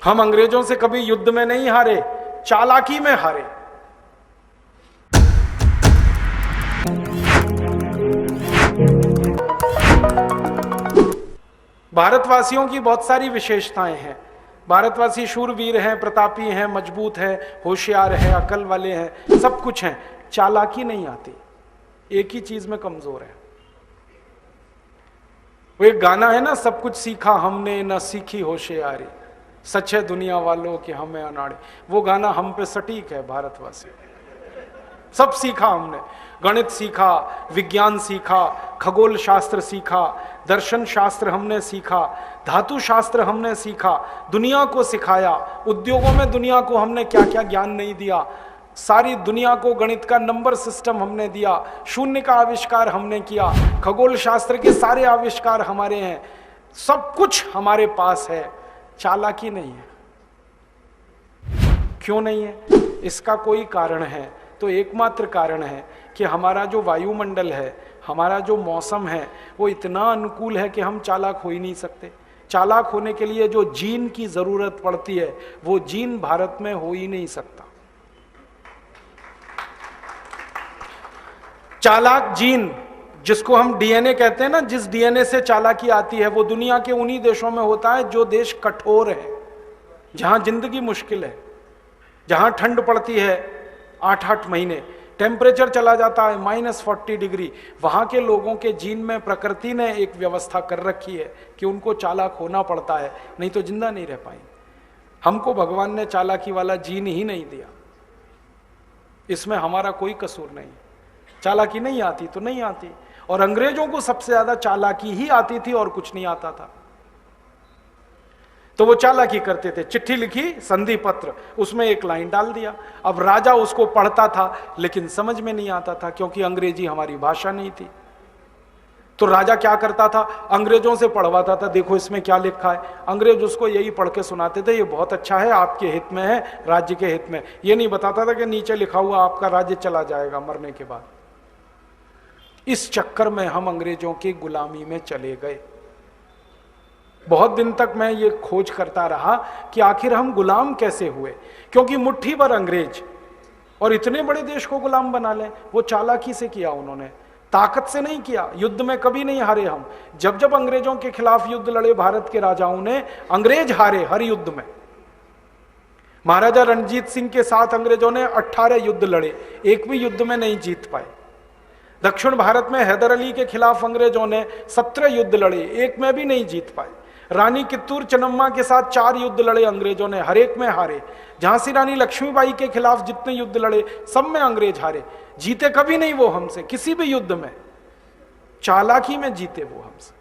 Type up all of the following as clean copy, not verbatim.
हम अंग्रेजों से कभी युद्ध में नहीं हारे, चालाकी में हारे। भारतवासियों की बहुत सारी विशेषताएं हैं। भारतवासी शूरवीर हैं, प्रतापी हैं, मजबूत हैं, होशियार हैं, अकल वाले हैं, सब कुछ हैं। चालाकी नहीं आती, एक ही चीज में कमजोर है। वो एक गाना है ना, सब कुछ सीखा हमने न सीखी होशियारी, सच है दुनिया वालों कि हमें अनाड़े। वो गाना हम पे सटीक है। भारतवासी सब सीखा हमने, गणित सीखा, विज्ञान सीखा, खगोल शास्त्र सीखा, दर्शन शास्त्र हमने सीखा, धातु शास्त्र हमने सीखा, दुनिया को सिखाया। उद्योगों में दुनिया को हमने क्या क्या ज्ञान नहीं दिया, सारी दुनिया को गणित का नंबर सिस्टम हमने दिया, शून्य का आविष्कार हमने किया, खगोल शास्त्र के सारे आविष्कार हमारे हैं, सब कुछ हमारे पास है। चालाकी नहीं है। क्यों नहीं है? इसका कोई कारण है तो एकमात्र कारण है कि हमारा जो वायुमंडल है, हमारा जो मौसम है, वो इतना अनुकूल है कि हम चालाक हो ही नहीं सकते। चालाक होने के लिए जो जीन की जरूरत पड़ती है, वो जीन भारत में हो ही नहीं सकता। चालाक जीन, जिसको हम डीएनए कहते हैं ना, जिस डीएनए से चालाकी आती है, वो दुनिया के उन्हीं देशों में होता है जो देश कठोर है, जहां जिंदगी मुश्किल है, जहां ठंड पड़ती है 8-8 महीने, टेम्परेचर चला जाता है -40 डिग्री। वहां के लोगों के जीन में प्रकृति ने एक व्यवस्था कर रखी है कि उनको चालाक होना पड़ता है, नहीं तो जिंदा नहीं रह पाएंगे। हमको भगवान ने चालाकी वाला जीन ही नहीं दिया, इसमें हमारा कोई कसूर नहीं। चालाकी नहीं आती तो नहीं आती। और अंग्रेजों को सबसे ज्यादा चालाकी ही आती थी और कुछ नहीं आता था, तो वो चालाकी करते थे। चिट्ठी लिखी, संधि पत्र, उसमें एक लाइन डाल दिया। अब राजा उसको पढ़ता था लेकिन समझ में नहीं आता था, क्योंकि अंग्रेजी हमारी भाषा नहीं थी। तो राजा क्या करता था, अंग्रेजों से पढ़वाता था, देखो इसमें क्या लिखा है। अंग्रेज उसको यही पढ़ के सुनाते थे, ये बहुत अच्छा है, आपके हित में है, राज्य के हित में। ये नहीं बताता था कि नीचे लिखा हुआ आपका राज्य चला जाएगा मरने के बाद। इस चक्कर में हम अंग्रेजों की गुलामी में चले गए। बहुत दिन तक मैं ये खोज करता रहा कि आखिर हम गुलाम कैसे हुए, क्योंकि मुट्ठी भर अंग्रेज और इतने बड़े देश को गुलाम बना लें, वो चालाकी से किया उन्होंने, ताकत से नहीं किया। युद्ध में कभी नहीं हारे हम। जब जब अंग्रेजों के खिलाफ युद्ध लड़े भारत के राजाओं ने, अंग्रेज हारे हर युद्ध में। महाराजा रणजीत सिंह के साथ अंग्रेजों ने 18 युद्ध लड़े, एक भी युद्ध में नहीं जीत पाए। दक्षिण भारत में हैदर अली के खिलाफ अंग्रेजों ने 17 युद्ध लड़े, एक में भी नहीं जीत पाए। रानी कित्तूर चन्नम्मा के साथ 4 युद्ध लड़े अंग्रेजों ने, हर एक में हारे। झांसी रानी लक्ष्मीबाई के खिलाफ जितने युद्ध लड़े, सब में अंग्रेज हारे। जीते कभी नहीं वो हमसे, किसी भी युद्ध में। चालाकी में जीते वो हमसे।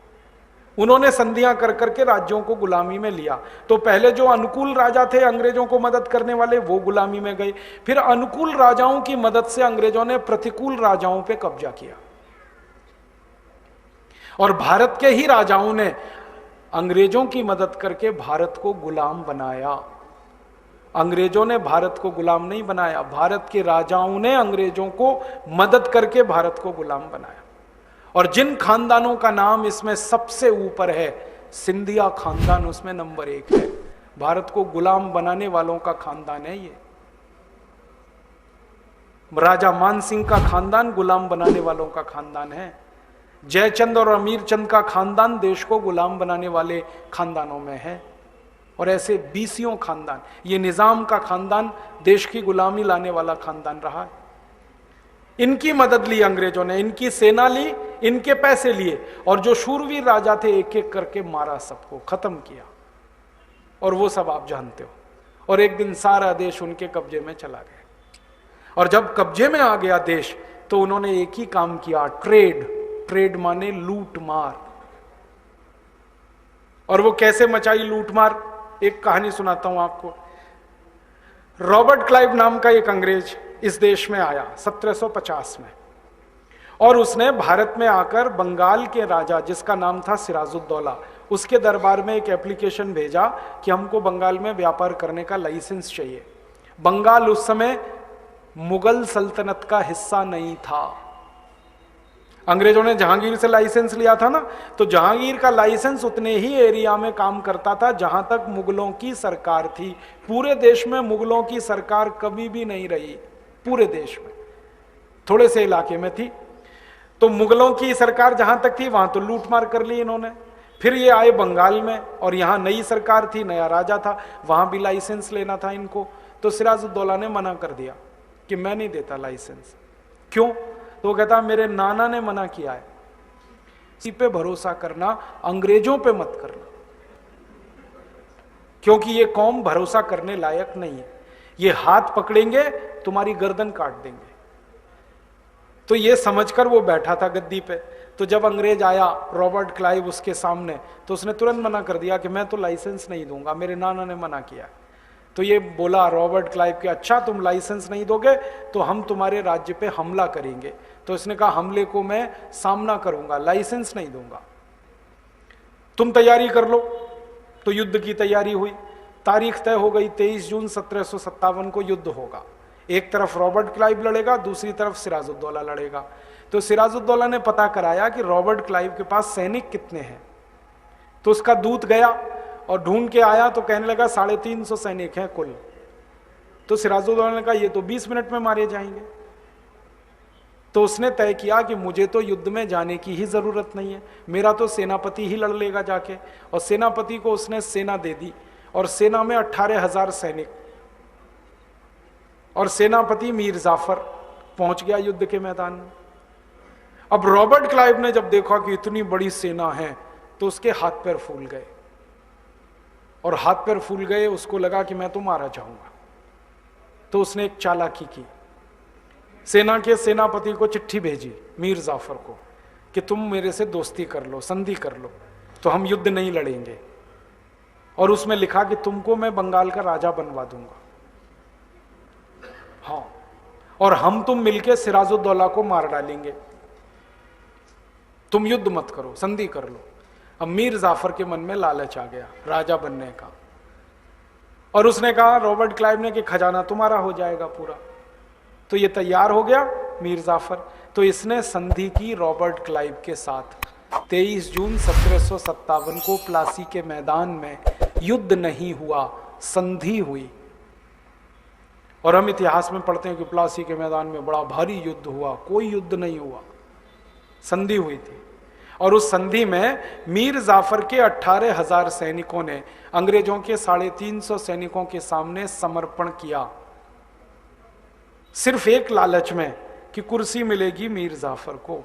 उन्होंने संधियां कर करके राज्यों को गुलामी में लिया। तो पहले जो अनुकूल राजा थे अंग्रेजों को मदद करने वाले, वो गुलामी में गए। फिर अनुकूल राजाओं की मदद से अंग्रेजों ने प्रतिकूल राजाओं पे कब्जा किया, और भारत के ही राजाओं ने अंग्रेजों की मदद करके भारत को गुलाम बनाया। अंग्रेजों ने भारत को गुलाम नहीं बनाया, भारत के राजाओं ने अंग्रेजों को मदद करके भारत को गुलाम बनाया। और जिन खानदानों का नाम इसमें सबसे ऊपर है, सिंधिया खानदान उसमें नंबर 1 है। भारत को गुलाम बनाने वालों का खानदान है ये। राजा मान सिंह का खानदान गुलाम बनाने वालों का खानदान है। जयचंद और अमीर चंद का खानदान देश को गुलाम बनाने वाले खानदानों में है। और ऐसे 20 खानदान। ये निजाम का खानदान देश की गुलामी लाने वाला खानदान रहा है। इनकी मदद ली अंग्रेजों ने, इनकी सेना ली, इनके पैसे लिए, और जो शूरवीर राजा थे एक एक करके मारा, सबको खत्म किया। और वो सब आप जानते हो। और एक दिन सारा देश उनके कब्जे में चला गया। और जब कब्जे में आ गया देश, तो उन्होंने एक ही काम किया, ट्रेड माने लूट मार। और वो कैसे मचाई लूट मार, एक कहानी सुनाता हूं आपको। रॉबर्ट क्लाइव नाम का एक अंग्रेज इस देश में आया 1750 में, और उसने भारत में आकर बंगाल के राजा, जिसका नाम था सिराजुद्दौला, उसके दरबार में एक एप्लीकेशन भेजा कि हमको बंगाल में व्यापार करने का लाइसेंस चाहिए। बंगाल उस समय मुगल सल्तनत का हिस्सा नहीं था। अंग्रेजों ने जहांगीर से लाइसेंस लिया था ना, तो जहांगीर का लाइसेंस उतने ही एरिया में काम करता था जहां तक मुगलों की सरकार थी। पूरे देश में मुगलों की सरकार कभी भी नहीं रही, पूरे देश में थोड़े से इलाके में थी। तो मुगलों की सरकार जहां तक थी वहां तो लूटमार कर ली इन्होंने। फिर ये आए बंगाल में और यहां नई सरकार थी, नया राजा था, वहां भी लाइसेंस लेना था इनको। तो सिराजुद्दौला ने मना कर दिया कि मैं नहीं देता लाइसेंस। क्यों? तो वो कहता मेरे नाना ने मना किया है, इसी पे भरोसा करना, अंग्रेजों पे मत करना, क्योंकि ये कौम भरोसा करने लायक नहीं है, ये हाथ पकड़ेंगे तुम्हारी गर्दन काट देंगे। तो ये समझकर वो बैठा था गद्दी पे। तो जब अंग्रेज आया रॉबर्ट क्लाइव उसके सामने, तो उसने तुरंत मना कर दिया कि मैं तो लाइसेंस नहीं दूंगा, मेरे नाना ने मना किया। तो ये बोला रॉबर्ट क्लाइव कि अच्छा तुम लाइसेंस नहीं दोगे तो हम तुम्हारे राज्य पे हमला करेंगे। तो इसने कहा हमले को मैं सामना करूंगा, लाइसेंस नहीं दूंगा, तुम तैयारी कर लो। तो युद्ध की तैयारी हुई, तारीख तय हो गई, 23 जून 1757 को युद्ध होगा। एक तरफ रॉबर्ट क्लाइव लड़ेगा, दूसरी तरफ सिराजुद्दौला लड़ेगा। तो सिराजुद्दौला ने पता कराया कि रॉबर्ट क्लाइव के पास सैनिक कितने हैं। तो उसका दूत गया और ढूंढ के आया तो कहने लगा 350 सैनिक हैं कुल। तो सिराजुद्दौला ने कहा ये तो 20 मिनट में मारे जाएंगे। तो उसने तय किया कि मुझे तो युद्ध में जाने की ही जरूरत नहीं है, मेरा तो सेनापति ही लड़ लेगा जाके। और सेनापति को उसने सेना दे दी और सेना में 18,000 सैनिक, और सेनापति मीर जाफर पहुंच गया युद्ध के मैदान में। अब रॉबर्ट क्लाइव ने जब देखा कि इतनी बड़ी सेना है तो उसके हाथ पैर फूल गए, और हाथ पैर फूल गए, उसको लगा कि मैं तो मारा जाऊंगा। तो उसने एक चालाकी की, सेना के सेनापति को चिट्ठी भेजी मीर जाफर को कि तुम मेरे से दोस्ती कर लो, संधि कर लो, तो हम युद्ध नहीं लड़ेंगे। और उसमें लिखा कि तुमको मैं बंगाल का राजा बनवा दूंगा, हाँ, और हम तुम मिलके सिराजुद्दौला को मार डालेंगे, तुम युद्ध मत करो, संधि कर लो। अब मीर जाफर के मन में लालच आ गया राजा बनने का, और उसने कहा रॉबर्ट क्लाइव ने कि खजाना तुम्हारा हो जाएगा पूरा। तो ये तैयार हो गया मीर जाफर। तो इसने संधि की रॉबर्ट क्लाइव के साथ। 23 जून 1757 को प्लासी के मैदान में युद्ध नहीं हुआ, संधि हुई। और हम इतिहास में पढ़ते हैं कि प्लासी के मैदान में बड़ा भारी युद्ध हुआ, कोई युद्ध नहीं हुआ, संधि हुई थी। और उस संधि में मीर जाफर के 18,000 सैनिकों ने अंग्रेजों के 350 सैनिकों के सामने समर्पण किया, सिर्फ एक लालच में कि कुर्सी मिलेगी मीर जाफर को।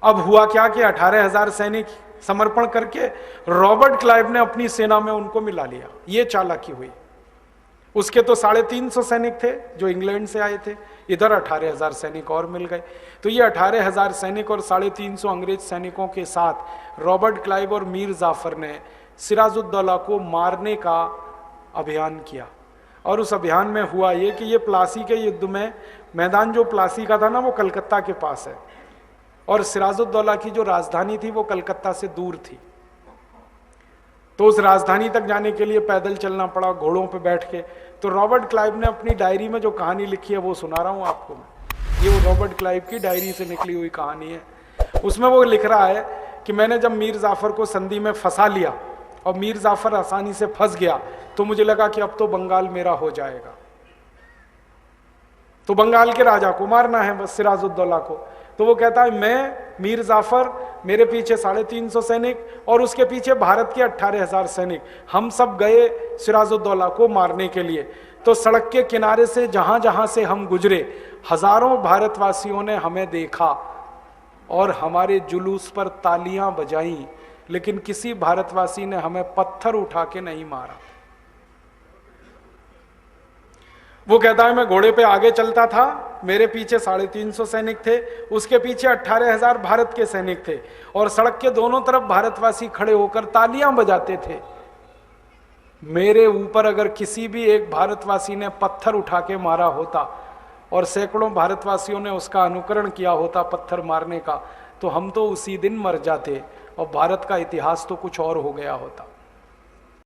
अब हुआ क्या कि 18,000 सैनिक समर्पण करके रॉबर्ट क्लाइव ने अपनी सेना में उनको मिला लिया। ये चालाकी हुई। उसके तो 350 सैनिक थे जो इंग्लैंड से आए थे, इधर 18,000 सैनिक और मिल गए। तो ये 18,000 सैनिक और 350 अंग्रेज सैनिकों के साथ रॉबर्ट क्लाइव और मीर जाफर ने सिराजुद्दौला को मारने का अभियान किया। और उस अभियान में हुआ ये कि ये प्लासी के युद्ध में, मैदान जो प्लासी का था ना वो कलकत्ता के पास है, और सिराजुद्दौला की जो राजधानी थी वो कलकत्ता से दूर थी। तो उस राजधानी तक जाने के लिए पैदल चलना पड़ा, घोड़ों पे बैठ के। तो रॉबर्ट क्लाइव ने अपनी डायरी में जो कहानी लिखी है वो सुना रहा हूं आपको मैं। ये वो रॉबर्ट क्लाइव की डायरी से निकली हुई कहानी है। उसमें वो लिख रहा है कि मैंने जब मीर जाफर को संधि में फंसा लिया और मीर जाफर आसानी से फंस गया, तो मुझे लगा कि अब तो बंगाल मेरा हो जाएगा, तो बंगाल के राजा को मारना है बस, सिराजुद्दौला को। तो वो कहता है मैं, मीर जाफर, मेरे पीछे 350 सैनिक और उसके पीछे भारत के 18,000 सैनिक, हम सब गए सिराजुद्दौला को मारने के लिए। तो सड़क के किनारे से जहां जहां से हम गुजरे, हजारों भारतवासियों ने हमें देखा और हमारे जुलूस पर तालियां बजाई, लेकिन किसी भारतवासी ने हमें पत्थर उठा के नहीं मारा। वो कहता है मैं घोड़े पे आगे चलता था, मेरे पीछे 350 सैनिक थे, उसके पीछे 18,000 भारत के सैनिक थे, और सड़क के दोनों तरफ भारतवासी खड़े होकर तालियां बजाते थे। मेरे ऊपर अगर किसी भी एक भारतवासी ने पत्थर उठा के मारा होता और सैकड़ों भारतवासियों ने उसका अनुकरण किया होता पत्थर मारने का, तो हम तो उसी दिन मर जाते और भारत का इतिहास तो कुछ और हो गया होता।